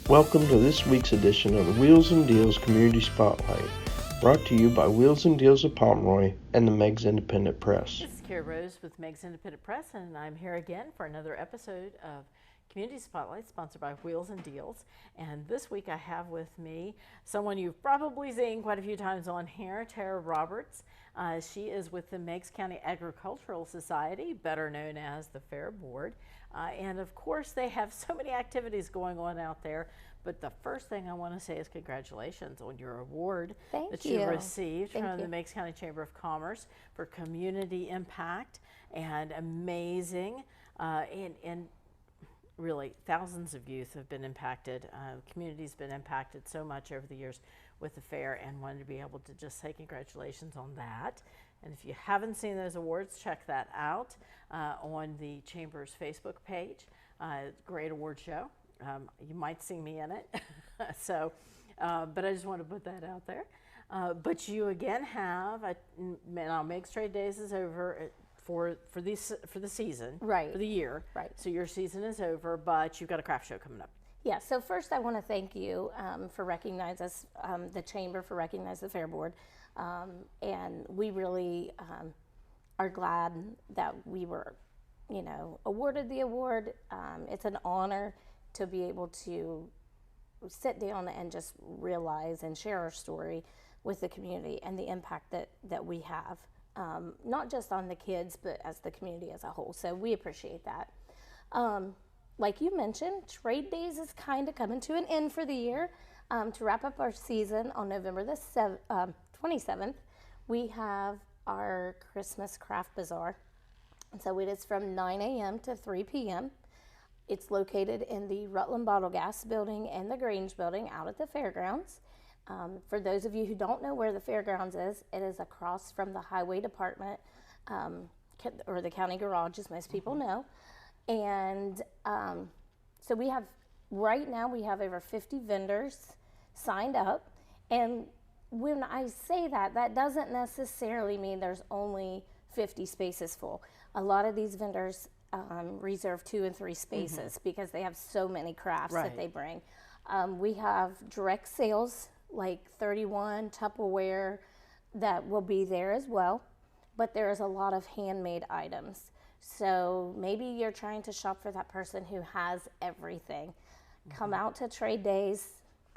Welcome to this week's edition of the Wheels and Deals Community Spotlight, brought to you by Wheels and Deals of Pomeroy and the Meg's Independent Press. This is Kara Rose with Meg's Independent Press, and I'm here again for another episode of Community Spotlight, sponsored by Wheels and Deals. And this week I have with me someone you've probably seen quite a few times on here, Tara Roberts. She is with the Meigs County Agricultural Society, better known as the Fair Board. And of course, they have so many activities going on out there. But the first thing I want to say is congratulations on your award that you received from the Meigs County Chamber of Commerce for community impact and amazing. And really, thousands of youth have been impacted. Community's been impacted so much over the years with the fair, and wanted to be able to just say congratulations on that. And if you haven't seen those awards, check that out on the Chamber's Facebook page. Great award show. You might see me in it. But I just want to put that out there. But you again have, now Meigs Trade Days is over for the season, right? For the year, right? So your season is over, but you've got a craft show coming up. Yeah. So first, I want to thank you for recognizing us, the Chamber for recognizing the Fair Board, and we really are glad that we were, awarded the award. It's an honor to be able to sit down and just realize and share our story with the community and the impact that we have, not just on the kids, but as the community as a whole. So we appreciate that. Like you mentioned, Trade Days is kind of coming to an end for the year. To wrap up our season on November the 27th, we have our Christmas Craft Bazaar. And so it is from 9 a.m. to 3 p.m. It's located in the Rutland Bottle Gas Building and the Grange Building out at the fairgrounds. For those of you who don't know where the fairgrounds is, it is across from the Highway Department, or the county garage, as most people know. And so right now we have over 50 vendors signed up. And when I say that, that doesn't necessarily mean there's only 50 spaces full. A lot of these vendors reserve 2 and 3 spaces because they have so many crafts that they bring. We have direct sales, like 31 Tupperware, that will be there as well. But there is a lot of handmade items. So maybe you're trying to shop for that person who has everything. Come out to Trade Days.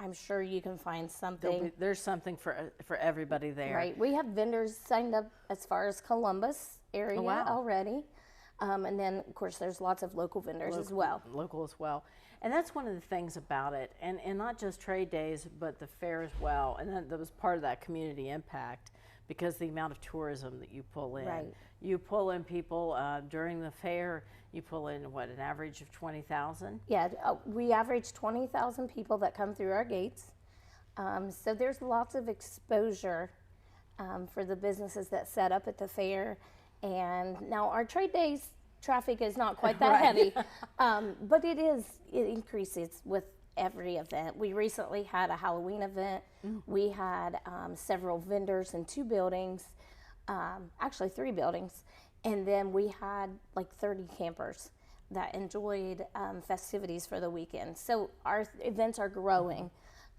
I'm sure you can find something. There's something for everybody there. Right. We have vendors signed up as far as Columbus area already. And then, of course, there's lots of local vendors as well. Local as well. And that's one of the things about it. And not just Trade Days, but the fair as well. And that was part of that community impact, because the amount of tourism that you pull in. Right. You pull in people during the fair, you pull in, an average of 20,000? Yeah, we average 20,000 people that come through our gates. So there's lots of exposure for the businesses that set up at the fair. And now our Trade Days traffic is not quite that heavy, but it increases with every event. We recently had a Halloween event. We had several vendors in 2 buildings, actually 3 buildings, and then we had like 30 campers that enjoyed festivities for the weekend. So our events are growing,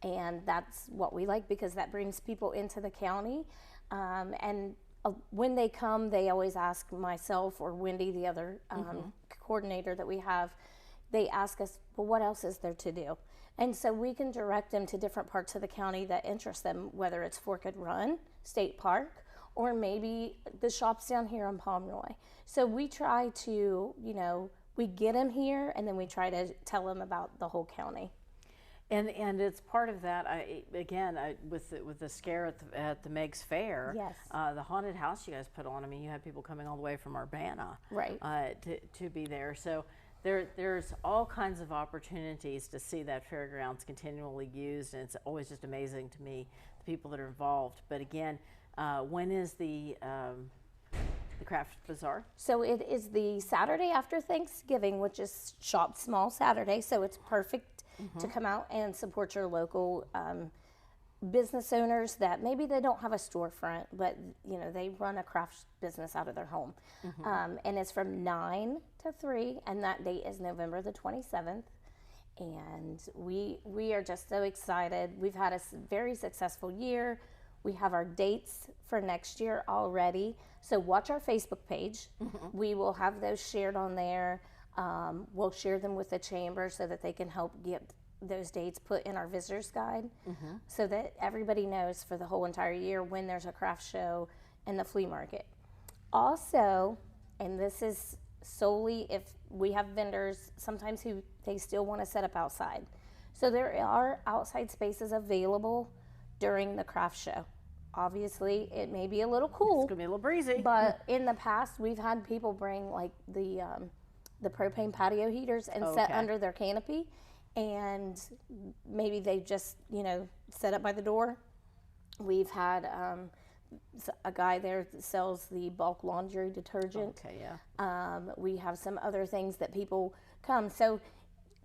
and that's what we like, because that brings people into the county. And when they come, they always ask myself or Wendy, the other coordinator that we have, they ask us, well, what else is there to do? And so we can direct them to different parts of the county that interest them, whether it's Forked Run State Park, or maybe the shops down here in Pomeroy. So we try to, we get them here, and then we try to tell them about the whole county. And it's part of that. With the scare at the Meigs Fair, yes, the haunted house you guys put on. I mean, you had people coming all the way from Urbana, right, to be there. So there's all kinds of opportunities to see that fairgrounds continually used, and it's always just amazing to me the people that are involved. But again, when is the Craft Bazaar? So it is the Saturday after Thanksgiving, which is Shop Small Saturday. So it's perfect to come out and support your local business owners that maybe they don't have a storefront, but they run a craft business out of their home. And it's from 9 to 3, and that date is November the 27th. and we are just so excited. We've had a very successful year. We have our dates for next year already. So watch our Facebook page. We will have those shared on there. We'll share them with the chamber so that they can help get those dates put in our visitors guide, so that everybody knows for the whole entire year when there's a craft show and the flea market. Also, and this is solely if we have vendors sometimes who they still want to set up outside. So there are outside spaces available during the craft show. Obviously, it may be a little cool. It's gonna be a little breezy. But in the past, we've had people bring like the propane patio heaters and set under their canopy, and maybe they just set up by the door. We've had a guy there that sells the bulk laundry detergent. Okay, yeah. We have some other things that people come. So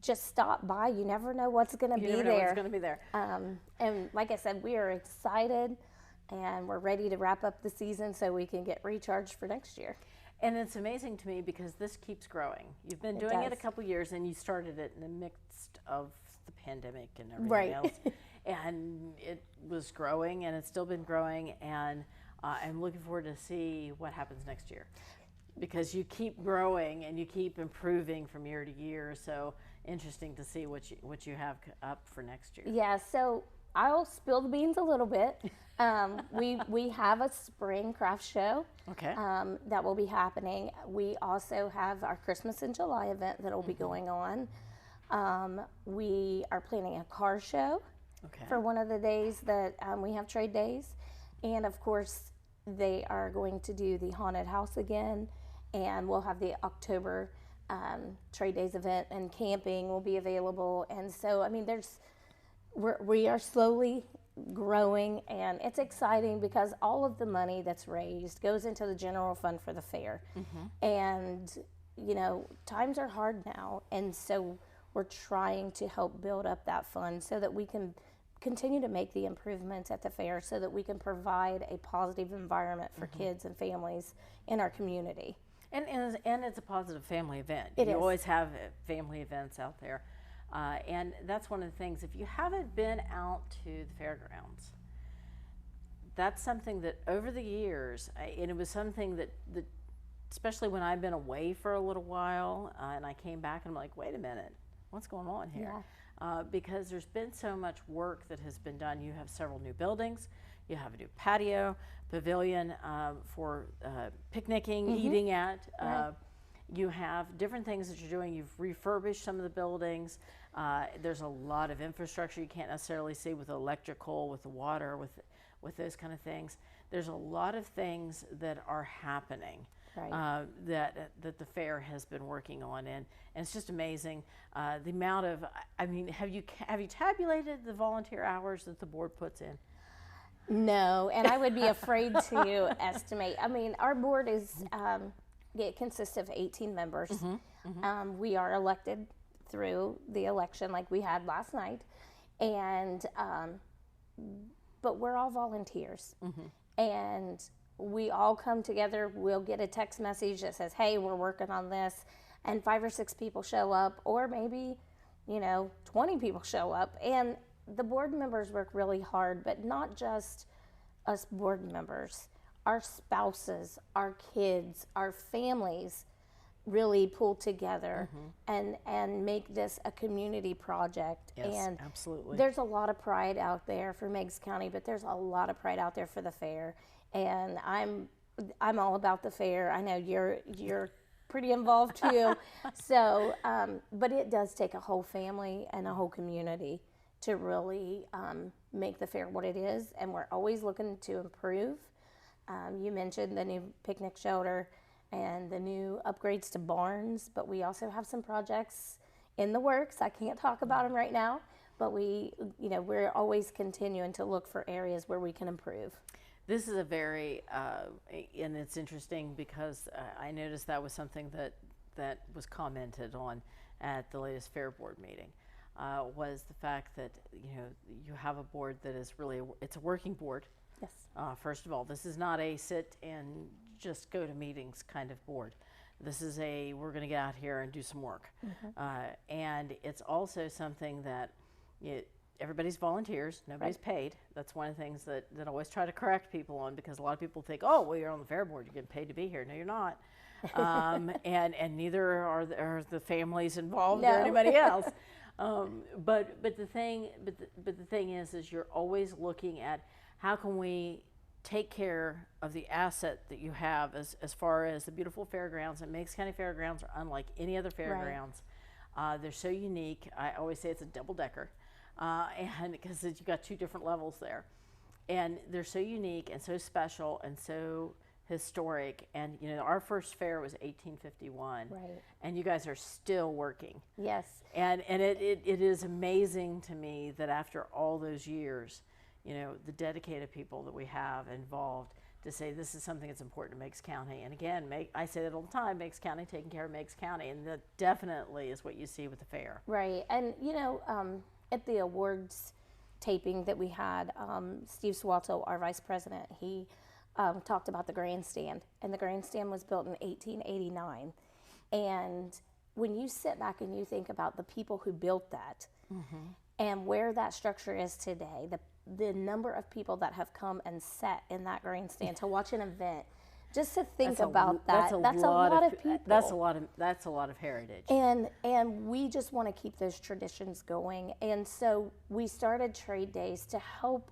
just stop by. You never know what's going to be You never know there. what's going to be there. And like I said, we are excited, and we're ready to wrap up the season so we can get recharged for next year. And it's amazing to me because this keeps growing. You've been doing it a couple years, and you started it in the midst of the pandemic and everything else. And it was growing, and it's still been growing, and I'm looking forward to see what happens next year, because you keep growing and you keep improving from year to year. So interesting to see what you have up for next year. Yeah, so I'll spill the beans a little bit. We have a spring craft show that will be happening. We also have our Christmas in July event that will be going on. We are planning a car show for one of the days that we have trade days. And of course, they are going to do the haunted house again. And we'll have the October trade days event, and camping will be available. And so, I mean, we are slowly growing, and it's exciting because all of the money that's raised goes into the general fund for the fair. And, times are hard now. And so we're trying to help build up that fund so that we can continue to make the improvements at the fair, so that we can provide a positive environment for kids and families in our community. And it's a positive family event. It is. Always have family events out there. And that's one of the things, if you haven't been out to the fairgrounds, that's something that over the years, and it was something that especially when I've been away for a little while, and I came back and I'm like, wait a minute, what's going on here? Because there's been so much work that has been done. You have several new buildings. You have a new patio, pavilion for picnicking, eating at. You have different things that you're doing. You've refurbished some of the buildings. There's a lot of infrastructure you can't necessarily see with electrical, with the water, with those kind of things. There's a lot of things that are happening that the fair has been working on, and it's just amazing the amount of. I mean, have you tabulated the volunteer hours that the board puts in? No, and I would be afraid to estimate. I mean, our board is it consists of 18 members. We are elected through the election like we had last night, and but we're all volunteers, and we all come together. We'll get a text message that says, hey, we're working on this, and 5 or 6 people show up, or maybe 20 people show up, and the board members work really hard, but not just us board members. Our spouses, our kids, our families really pull together and make this a community project. Yes, and absolutely. There's a lot of pride out there for Meigs County, but there's a lot of pride out there for the fair. And I'm all about the fair. I know you're pretty involved too. So, but it does take a whole family and a whole community to really make the fair what it is, and we're always looking to improve. You mentioned the new picnic shelter and the new upgrades to barns, but we also have some projects in the works. I can't talk about them right now, but we're always continuing to look for areas where we can improve. This is a very, and it's interesting because I noticed that was something that was commented on at the latest fair board meeting. Was the fact that you have a board that is really it's a working board. Yes. First of all, this is not a sit and just go to meetings kind of board. we're going to get out here and do some work. And it's also something that everybody's volunteers, nobody's paid. That's one of the things that I always try to correct people on, because a lot of people think, oh, well, you're on the fair board, you're getting paid to be here. No, you're not. And neither are the families involved or anybody else. But the thing is you're always looking at how can we take care of the asset that you have, as far as the beautiful fairgrounds. And Meigs County Fairgrounds are unlike any other fairgrounds. They're so unique. I always say it's a double-decker, and because you got two different levels there, and they're so unique and so special and so historic. And our first fair was 1851, and you guys are still working. Yes. And it is amazing to me that after all those years, the dedicated people that we have involved to say this is something that's important to Meigs County. And again, I say that all the time, Meigs County taking care of Meigs County, and that definitely is what you see with the fair. Right. And at the awards taping that we had, Steve Swalto, our vice president, he talked about the grandstand, and the grandstand was built in 1889. And when you sit back and you think about the people who built that and where that structure is today, the number of people that have come and sat in that grandstand to watch an event, just to think about that, that's a lot of people. That's a lot of heritage. And we just want to keep those traditions going. And so we started trade days to help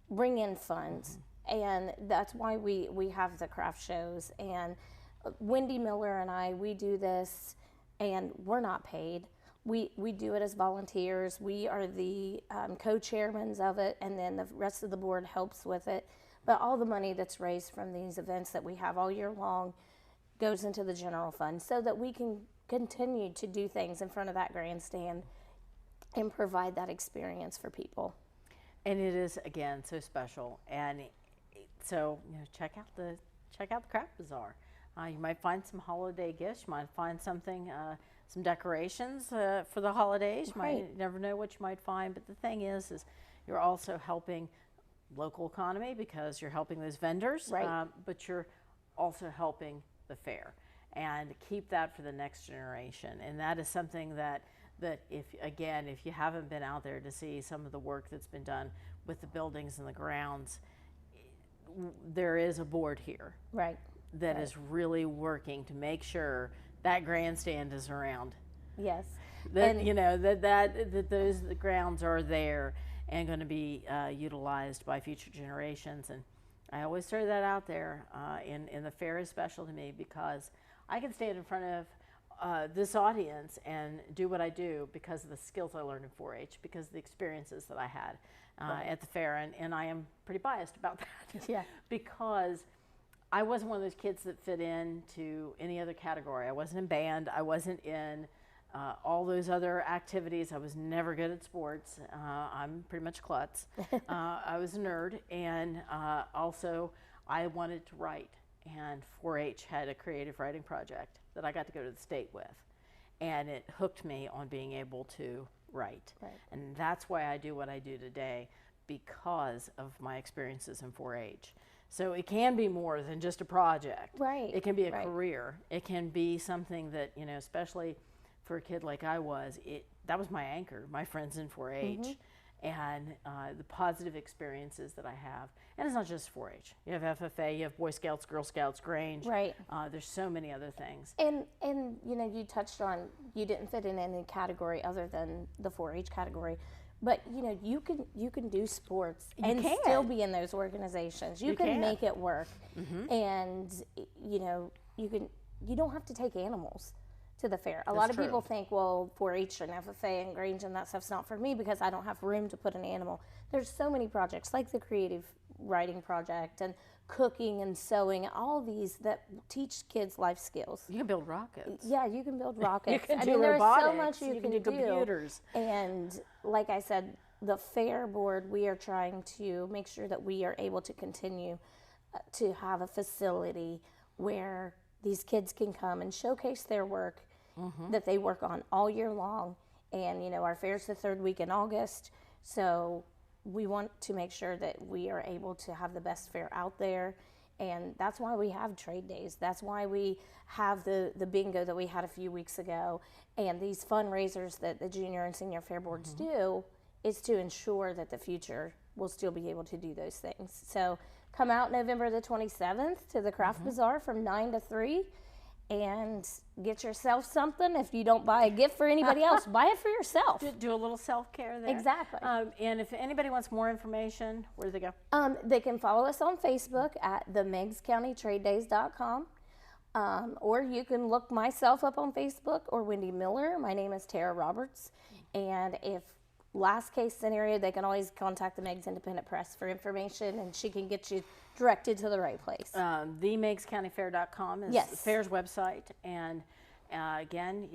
bring in funds. And that's why we have the craft shows. And Wendy Miller and I, we do this, and we're not paid. We do it as volunteers. We are the co-chairmans of it, and then the rest of the board helps with it. But all the money that's raised from these events that we have all year long goes into the general fund, so that we can continue to do things in front of that grandstand and provide that experience for people. And it is, again, so special. And so check out the craft bazaar. You might find some holiday gifts. You might find something, some decorations for the holidays. You might never know what you might find. But the thing is you're also helping local economy, because you're helping those vendors. But you're also helping the fair, and keep that for the next generation. And that is something that if you haven't been out there to see some of the work that's been done with the buildings and the grounds, there is a board here that is really working to make sure that grandstand is around. Yes. That that those grounds are there and going to be utilized by future generations. And I always throw that out there. In the fair is special to me, because I can stand in front of this audience and do what I do because of the skills I learned in 4-H, because of the experiences that I had at the fair. And I am pretty biased about that. Because I wasn't one of those kids that fit into any other category. I wasn't in band. I wasn't in all those other activities. I was never good at sports. I'm pretty much klutz. I was a nerd, and also I wanted to write. And 4-H had a creative writing project that I got to go to the state with, and it hooked me on being able to write. And that's why I do what I do today, because of my experiences in 4-H. So it can be more than just a project. It can be a career. It can be something that, especially for a kid like I was, that was my anchor, my friends in 4-H, and the positive experiences that I have. And it's not just 4-H. You have FFA, you have Boy Scouts, Girl Scouts, Grange. There's so many other things. And you touched on, you didn't fit in any category other than the 4-H category. But you can do sports and still be in those organizations. You can make it work, and you don't have to take animals to the fair. A lot of people think, well, 4-H and FFA and Grange and that stuff's not for me because I don't have room to put an animal. There's so many projects like the creative writing project and cooking and sewing, all these that teach kids life skills. You can build rockets. Yeah, you can build rockets. You can do robotics. There's so much you can do. Computers. And like I said, the fair board, we are trying to make sure that we are able to continue to have a facility where these kids can come and showcase their work that they work on all year long. And our fair's the third week in August, so we want to make sure that we are able to have the best fair out there And that's why we have trade days. That's why we have the bingo that we had a few weeks ago, and these fundraisers that the junior and senior fair boards do, is to ensure that the future will still be able to do those things. So come out November the 27th to the Craft Bazaar from 9 to 3 and get yourself something. If you don't buy a gift for anybody else, buy it for yourself. Do a little self-care there. Exactly. And if anybody wants more information, where do they go? They can follow us on Facebook at themeggscountytradedays.com. Or you can look myself up on Facebook or Wendy Miller. My name is Tara Roberts. And if last case scenario, they can always contact the Meigs Independent Press for information, and she can get you directed to the right place. TheMeigsCountyFair.com is the fair's website. And again,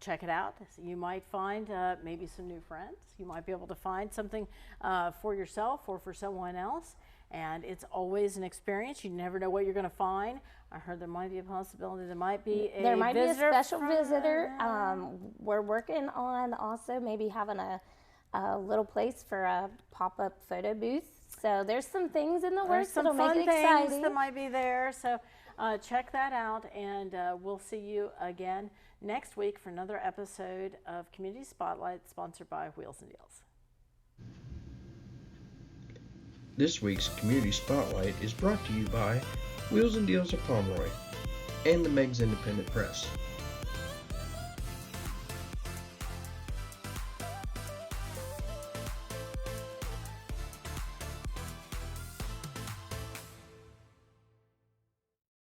check it out. You might find maybe some new friends. You might be able to find something for yourself or for someone else. And it's always an experience. You never know what you're going to find. I heard there might be a possibility there might be a There might be a visitor special visitor. We're working on also maybe having a little place for a pop-up photo booth. So there's some things in the works that'll make it exciting. Things that might be there. So check that out, and we'll see you again next week for another episode of Community Spotlight, sponsored by Wheels and Deals. This week's Community Spotlight is brought to you by Wheels and Deals of Pomeroy and the Meigs Independent Press.